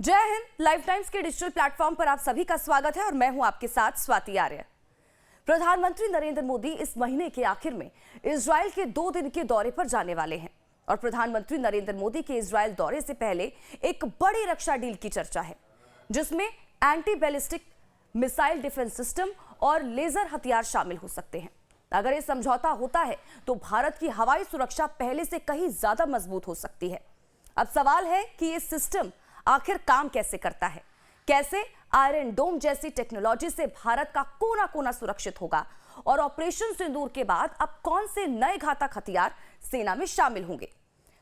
जय Hind. Life times के digital platform पर आप सभी का स्वागत है और मैं हूं आपके साथ स्वाति आर्य। प्रधानमंत्री नरेंद्र मोदी इस महीने के आखिर में इजराइल के 2 दिन के दौरे पर जाने वाले हैं और प्रधानमंत्री नरेंद्र मोदी के इजराइल दौरे से पहले एक बड़ी रक्षा डील की चर्चा है, जिसमें anti ballistic missile defence system और लेजर हथियार शामिल हो सकते हैं। अगर ये समझौता होता है तो भारत की हवाई सुरक्षा पहले से कहीं ज्यादा मजबूत हो सकती है। अब सवाल है कि ये सिस्टम आखिर काम कैसे करता है, कैसे आयरन डोम जैसी टेक्नोलॉजी से भारत का कोना कोना सुरक्षित होगा और ऑपरेशन सिंदूर के बाद अब कौन से नए घातक हथियार सेना में शामिल होंगे।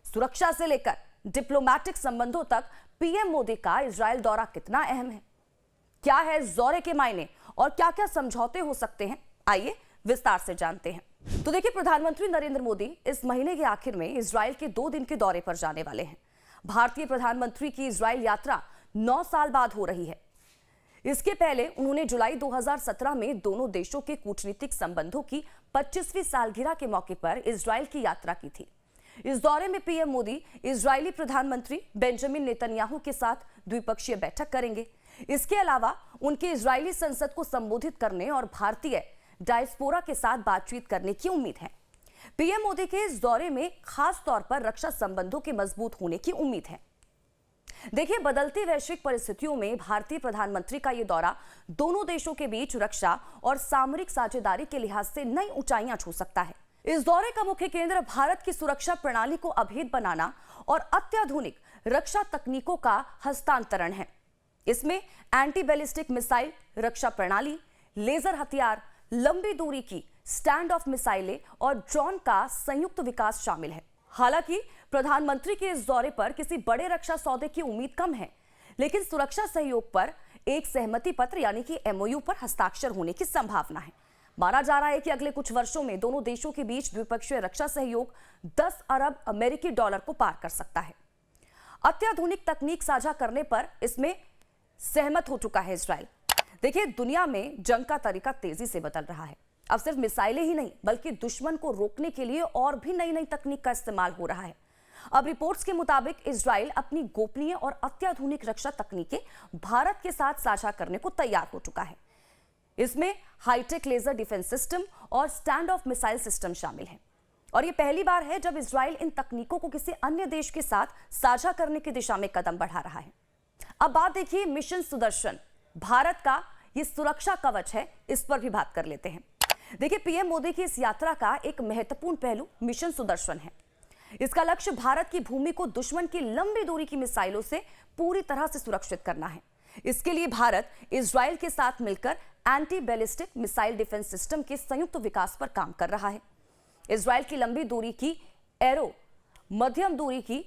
सुरक्षा से लेकर डिप्लोमैटिक संबंधों तक पीएम मोदी का इजराइल दौरा कितना अहम है, क्या है इस दौरे के मायने और क्या क्या समझौते हो सकते हैं, आइए विस्तार से जानते हैं। तो देखिए, प्रधानमंत्री नरेंद्र मोदी इस महीने के आखिर में इजराइल के 2 दिन के दौरे पर जाने वाले हैं। भारतीय प्रधानमंत्री की इजराइल यात्रा 9 साल बाद हो रही है। इसके पहले उन्होंने जुलाई 2017 में दोनों देशों के कूटनीतिक संबंधों की 25वीं सालगिरह के मौके पर इजराइल की यात्रा की थी। इस दौरे में पीएम मोदी इजरायली प्रधानमंत्री बेंजामिन नेतन्याहू के साथ द्विपक्षीय बैठक करेंगे। इसके अलावा उनके इजरायली संसद को संबोधित करने और भारतीय डायस्पोरा के साथ बातचीत करने की उम्मीद है। पीएम मोदी के इस दौरे में खास तौर पर रक्षा संबंधों के मजबूत होने की उम्मीद है। देखिए, बदलती वैश्विक परिस्थितियों में भारतीय प्रधानमंत्री का यह दौरा दोनों देशों के बीच रक्षा और सामरिक साझेदारी के लिहाज से नई ऊंचाइयां छू सकता है। इस दौरे का मुख्य केंद्र भारत की सुरक्षा प्रणाली को अभेद बनाना और अत्याधुनिक रक्षा तकनीकों का हस्तांतरण है। इसमें एंटी बैलिस्टिक मिसाइल रक्षा प्रणाली, लेजर हथियार, लंबी दूरी की स्टैंड ऑफ मिसाइलें और ड्रोन का संयुक्त विकास शामिल है। हालांकि प्रधानमंत्री के इस दौरे पर किसी बड़े रक्षा सौदे की उम्मीद कम है, लेकिन सुरक्षा सहयोग पर एक सहमति पत्र यानी कि एमओयू पर हस्ताक्षर होने की संभावना है। माना जा रहा है कि अगले कुछ वर्षों में दोनों देशों के बीच द्विपक्षीय रक्षा सहयोग 10 अरब अमेरिकी डॉलर को पार कर सकता है। अत्याधुनिक तकनीक साझा करने पर इसमें सहमत हो चुका है इजराइल। देखिए, दुनिया में जंग का तरीका तेजी से बदल रहा है। अब सिर्फ मिसाइलें ही नहीं, बल्कि दुश्मन को रोकने के लिए और भी नई नई तकनीक का इस्तेमाल हो रहा है। अब रिपोर्ट्स के मुताबिक इजराइल अपनी गोपनीय और अत्याधुनिक रक्षा तकनीकें भारत के साथ साझा करने को तैयार हो चुका है। इसमें हाईटेक लेजर डिफेंस सिस्टम और स्टैंड ऑफ मिसाइल सिस्टम शामिल है और यह पहली बार है जब इजराइल इन तकनीकों को किसी अन्य देश के साथ साझा करने की दिशा में कदम बढ़ा रहा है। अब बात देखिए मिशन सुदर्शन, भारत का ये सुरक्षा कवच है, इस पर भी बात कर लेते हैं। देखिए, पीएम मोदी की इस यात्रा का एक महत्वपूर्ण पहलू मिशन सुदर्शन है। इसका लक्ष्य भारत की भूमि को दुश्मन की लंबी दूरी की मिसाइलों से पूरी तरह से सुरक्षित करना है। इसके लिए भारत इजराइल के साथ मिलकर anti ballistic missile defence system के संयुक्त विकास पर काम कर रहा है। इजराइल की लंबी दूरी की एरो, मध्यम दूरी की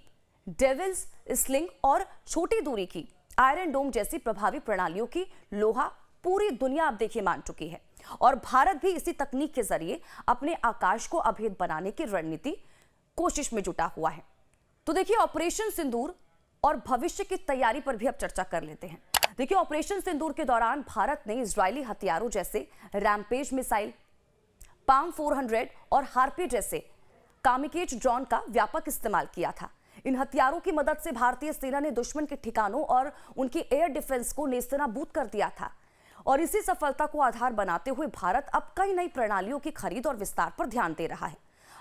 डेविल्स स्लिंग और छोटी दूरी की आयरन डोम जैसी प्रभावी प्रणालियों की लोहा पूरी दुनिया अब देखिए मान चुकी है और भारत भी इसी तकनीक के जरिए अपने आकाश को अभेद बनाने की रणनीति कोशिश में जुटा हुआ है। तो देखिए, ऑपरेशन सिंदूर और भविष्य की तैयारी पर भी अब चर्चा कर लेते हैं। देखिए, ऑपरेशन सिंदूर के दौरान भारत ने इजरायली हथियारों जैसे रैम्पेज मिसाइल, पाम 400 और हार्पी जैसे कामिकेज ड्रोन का व्यापक इस्तेमाल किया था। इन हथियारों की मदद से भारतीय सेना ने दुश्मन के ठिकानों और उनकी एयर डिफेंस को नेस्तनाबूद कर दिया था और इसी सफलता को आधार बनाते हुए भारत अब कई नई प्रणालियों की खरीद और विस्तार पर ध्यान दे रहा है।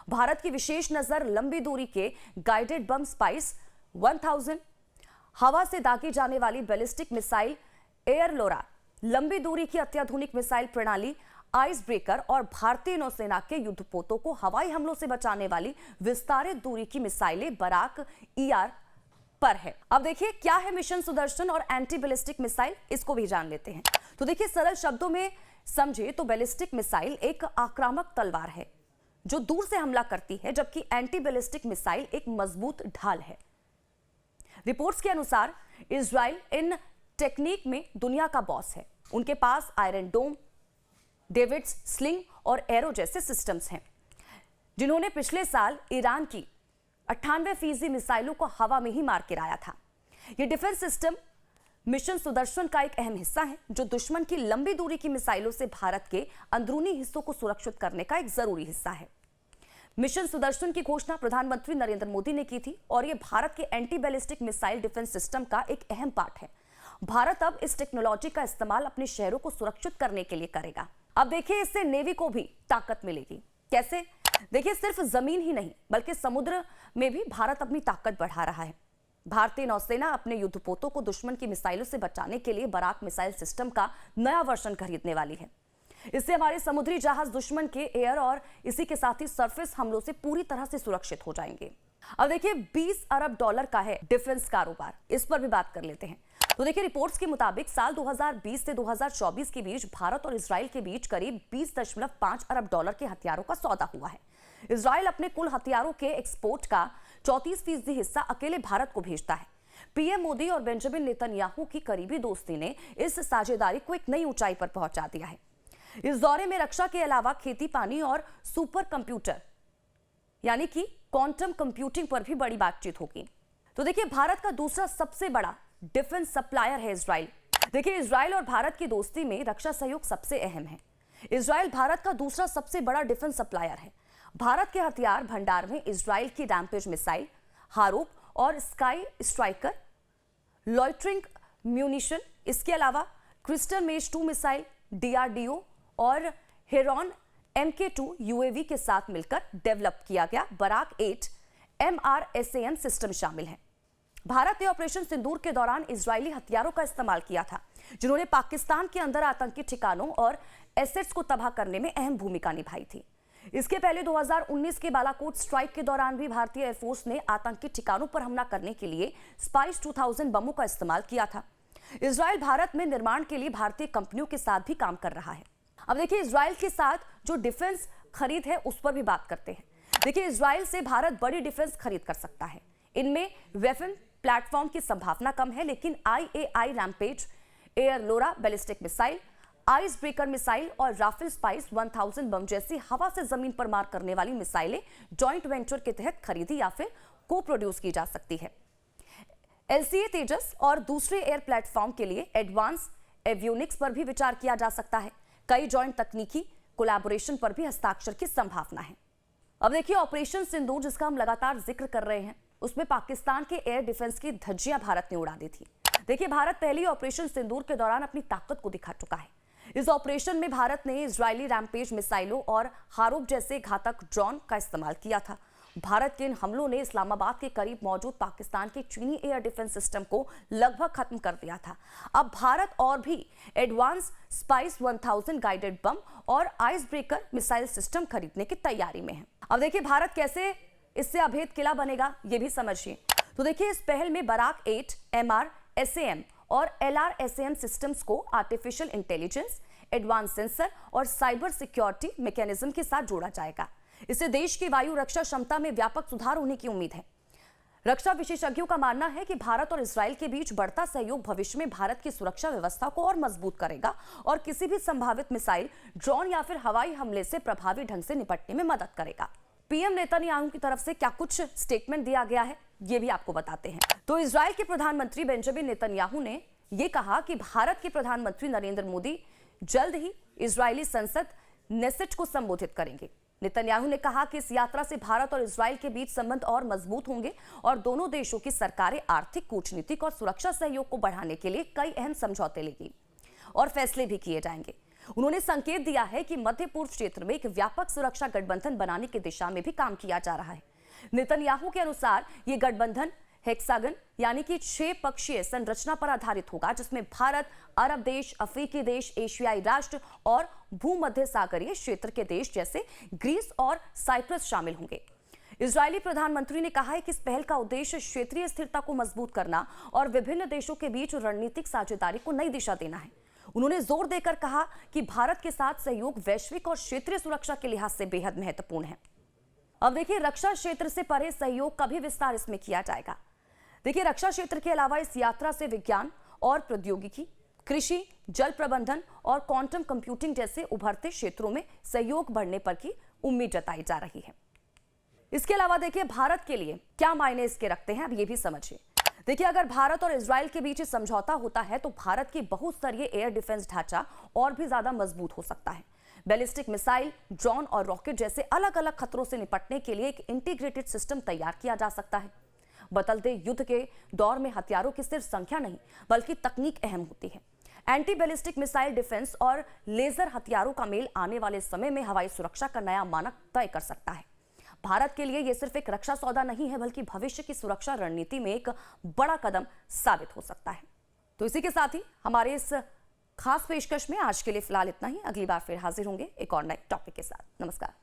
भारत की विशेष नजर लंबी दूरी के गाइडेड बम स्पाइस 1000, हवा से दागी जाने वाली बैलिस्टिक मिसाइल एयर लोरा, लंबी दूरी की अत्याधुनिक मिसाइल प्रणाली आइस ब्रेकर और भारतीय नौसेना के युद्धपोतों को हवाई हमलों से बचाने वाली विस्तारित दूरी की मिसाइलें बराक ईआर पर है। अब देखिए, क्या है मिशन सुदर्शन और एंटी बैलिस्टिक मिसाइल, इसको भी जान लेते हैं। तो देखिए, सरल शब्दों में समझे तो बैलिस्टिक मिसाइल एक आक्रामक तलवार है जो दूर से हमला करती है, जबकि एंटी बैलिस्टिक मिसाइल एक मजबूत ढाल है। रिपोर्ट्स के अनुसार इजराइल इन टेक्निक में दुनिया का बॉस है। उनके पास आयरन डोम, डेविड्स स्लिंग और एरो जैसे सिस्टम्स हैं, जिन्होंने पिछले साल ईरान की 98% मिसाइलों को हवा में ही मार गिराया था। यह डिफेंस सिस्टम मिशन सुदर्शन का एक अहम हिस्सा है, जो दुश्मन की लंबी दूरी की मिसाइलों से भारत के अंदरूनी हिस्सों को सुरक्षित करने का एक जरूरी हिस्सा है। मिशन सुदर्शन की घोषणा प्रधानमंत्री नरेंद्र मोदी ने की थी और यह भारत के anti ballistic missile defence system का एक अहम पार्ट है। भारत अब इस टेक्नोलॉजी का इस्तेमाल अपने शहरों को सुरक्षित करने के लिए करेगा। अब देखिए, इससे नेवी को भी ताकत मिलेगी। कैसे? देखिए, सिर्फ जमीन ही नहीं बल्कि समुद्र में भी भारत अपनी ताकत बढ़ा रहा है। भारतीय नौसेना अपने युद्धपोतों को दुश्मन की मिसाइलों से बचाने के लिए बराक मिसाइल सिस्टम का नया वर्जन खरीदने वाली है। इससे हमारे समुद्री जहाज दुश्मन के एयर और इसी के साथ ही सरफेस हमलों से पूरी तरह से सुरक्षित हो जाएंगे। अब देखिए, 20 अरब डॉलर का है डिफेंस कारोबार, इस पर भी बात कर लेते हैं। तो देखिए, रिपोर्ट्स के मुताबिक साल 2020 से 2024 के बीच भारत और इजराइल के बीच करीब 20.5 अरब डॉलर के हथियारों का सौदा हुआ है। इजराइल अपने कुल हथियारों के एक्सपोर्ट का 34% हिस्सा अकेले भारत को भेजता है। पीएम मोदी और बेंजामिन नेतन्याहू की करीबी दोस्ती ने इस साझेदारी को एक नई ऊंचाई पर पहुंचा दिया है। इस दौरे में रक्षा के अलावा खेती, पानी और सुपर कंप्यूटर यानी कि क्वांटम कंप्यूटिंग पर भी बड़ी बातचीत होगी। तो देखिए, भारत का दूसरा सबसे बड़ा डिफेंस सप्लायर है इजराइल। देखिए, इजराइल और भारत की दोस्ती में रक्षा सहयोग सबसे अहम है। इजराइल भारत का दूसरा सबसे बड़ा डिफेंस सप्लायर है। भारत के हथियार भंडार में इजराइल की रैम्पेज मिसाइल, हारूप और स्काई स्ट्राइकर, लॉइटरिंग म्यूनिशन, इसके अलावा क्रिस्टल मेज 2 मिसाइल, DRDO और हेरॉन MK2 UAV के साथ मिलकर डेवलप किया गया बराक 8 MRSAM सिस्टम शामिल है। भारत ने ऑपरेशन सिंदूर के दौरान इजरायली हथियारों का इस्तेमाल किया था, जिन्होंने पाकिस्तान के अंदर आतंकी ठिकानों और एसेट्स को तबाह करने में अहम भूमिका निभाई थी। इसके पहले 2019 के बालाकोट स्ट्राइक के दौरान भी भारतीय एयरफोर्स ने आतंकी ठिकानों पर हमला करने के लिए स्पाइस 2000 बमों का इस्तेमाल किया था। इजराइल भारत में निर्माण के लिए भारतीय कंपनियों के साथ भी काम कर रहा है। अब देखिए, इजराइल के साथ जो डिफेंस खरीद है उस पर भी बात करते हैं। देखिए, इजराइल से भारत बड़ी डिफेंस खरीद कर सकता है। इनमें वेपन प्लेटफॉर्म की संभावना कम है, लेकिन IAI rampage, air lora ballistic missile, ice breaker missile और राफेल स्पाइस 1000 बम जैसी हवा से जमीन पर मार करने वाली मिसाइलें जॉइंट वेंचर के तहत खरीदी या फिर को प्रोड्यूस की जा सकती है। LCA तेजस और दूसरे एयर प्लेटफॉर्म के लिए एडवांस एवियोनिक्स पर भी विचार किया जा सकता है। कई जॉइंट तकनीकी कोलैबोरेशन पर भी हस्ताक्षर की संभावना है। अब देखिए, ऑपरेशन सिंदूर जिसका हम लगातार जिक्र कर रहे हैं, उसमें पाकिस्तान के एयर डिफेंस की धज्जियां भारत ने उड़ा दी थी। देखिए, भारत पहली ऑपरेशन सिंदूर के दौरान अपनी ताकत को दिखा चुका है। इस ऑपरेशन में भारत ने इजरायली रैम्पेज मिसाइलों और हारूप जैसे घातक ड्रोन का इस्तेमाल किया था। भारत के इन हमलों ने इस्लामाबाद के करीब मौजूद पाकिस्तान के चीनी एयर डिफेंस सिस्टम को लगभग खत्म कर दिया था। अब भारत और भी एडवांस स्पाइस 1000 गाइडेड बम और आइस ब्रेकर मिसाइल सिस्टम खरीदने की तैयारी में है। अब देखिए, भारत कैसे इससे अभेद किला बनेगा, ये भी समझिए। तो देखिए, इस पहल में बराक 8 MRSAM और LRSAM सिस्टम्स को आर्टिफिशियल इंटेलिजेंस, एडवांस सेंसर और साइबर सिक्योरिटी मैकेनिज्म के साथ जोड़ा जाएगा। इससे देश की वायु रक्षा क्षमता में व्यापक सुधार होने की उम्मीद है। रक्षा विशेषज्ञों का मानना है कि भारत और इजराइल के बीच बढ़ता सहयोग भविष्य में भारत की सुरक्षा व्यवस्था को और मजबूत करेगा और किसी भी संभावित मिसाइल, ड्रोन या फिर हवाई हमले से प्रभावी ढंग से निपटने में मदद करेगा। पीएम नेतन्याहू की तरफ से क्या कुछ स्टेटमेंट दिया गया है, ये भी आपको बताते हैं। तो इजराइल के प्रधानमंत्री बेंजामिन नेतन्याहू ने यह कहा कि भारत के प्रधानमंत्री नरेंद्र मोदी जल्द ही इजरायली संसद नेसेट को संबोधित करेंगे। नेतन्याहू ने कहा कि इस यात्रा से भारत और इजराइल के बीच संबंध और मजबूत होंगे और दोनों देशों की सरकारें आर्थिक, कूटनीतिक और सुरक्षा सहयोग को बढ़ाने के लिए कई अहम समझौते लेंगी और फैसले भी किए जाएंगे। उन्होंने संकेत दिया है कि मध्य पूर्व क्षेत्र में एक व्यापक सुरक्षा गठबंधन बनाने की दिशा में भी काम किया जा रहा है। नेतन्याहू के अनुसार ये गठबंधन हेक्सागन यानी कि 6 पक्षीय संरचना पर आधारित होगा, जिसमें भारत, अरब देश, अफ्रीकी देश, एशियाई राष्ट्र और भूमध्य सागरीय क्षेत्र के देश जैसे ग्रीस और साइप्रस शामिल होंगे। इजरायली प्रधानमंत्री ने कहा है कि इस पहल का उद्देश्य क्षेत्रीय स्थिरता को मजबूत करना और विभिन्न देशों के बीच रणनीतिक साझेदारी को नई दिशा देना है। उन्होंने जोर देकर कहा कि भारत के साथ सहयोग वैश्विक और क्षेत्रीय सुरक्षा के लिहाज से बेहद महत्वपूर्ण है। अब देखिए, रक्षा क्षेत्र से परे सहयोग का भी विस्तार इसमें किया जाएगा। देखिए, रक्षा क्षेत्र के अलावा इस यात्रा से विज्ञान और प्रौद्योगिकी, कृषि, जल प्रबंधन और क्वांटम कंप्यूटिंग जैसे उभरते क्षेत्रों में सहयोग बढ़ने पर की उम्मीद जताई जा रही है। इसके अलावा देखिए, भारत के लिए क्या मायने इसके रखते हैं, अब ये भी समझिए। देखिए, अगर भारत और इजराइल के बीच समझौता होता है तो भारत की बहुस्तरीय एयर डिफेंस ढांचा और भी ज्यादा मजबूत हो सकता है। बैलिस्टिक मिसाइल, ड्रोन और रॉकेट जैसे अलग अलग खतरों से निपटने के लिए एक इंटीग्रेटेड सिस्टम तैयार किया जा सकता है। बदलते युद्ध के दौर में हथियारों की सिर्फ संख्या नहीं बल्कि तकनीक अहम होती है। एंटी बैलिस्टिक मिसाइल डिफेंस और लेजर हथियारों का मेल आने वाले समय में हवाई सुरक्षा का नया मानक तय कर सकता है। भारत के लिए यह सिर्फ एक रक्षा सौदा नहीं है बल्कि भविष्य की सुरक्षा रणनीति में एक बड़ा कदम साबित हो सकता है। तो इसी के साथ ही हमारे इस खास पेशकश में आज के लिए फिलहाल इतना ही। अगली बार फिर हाजिर होंगे एक और नए टॉपिक के साथ। नमस्कार।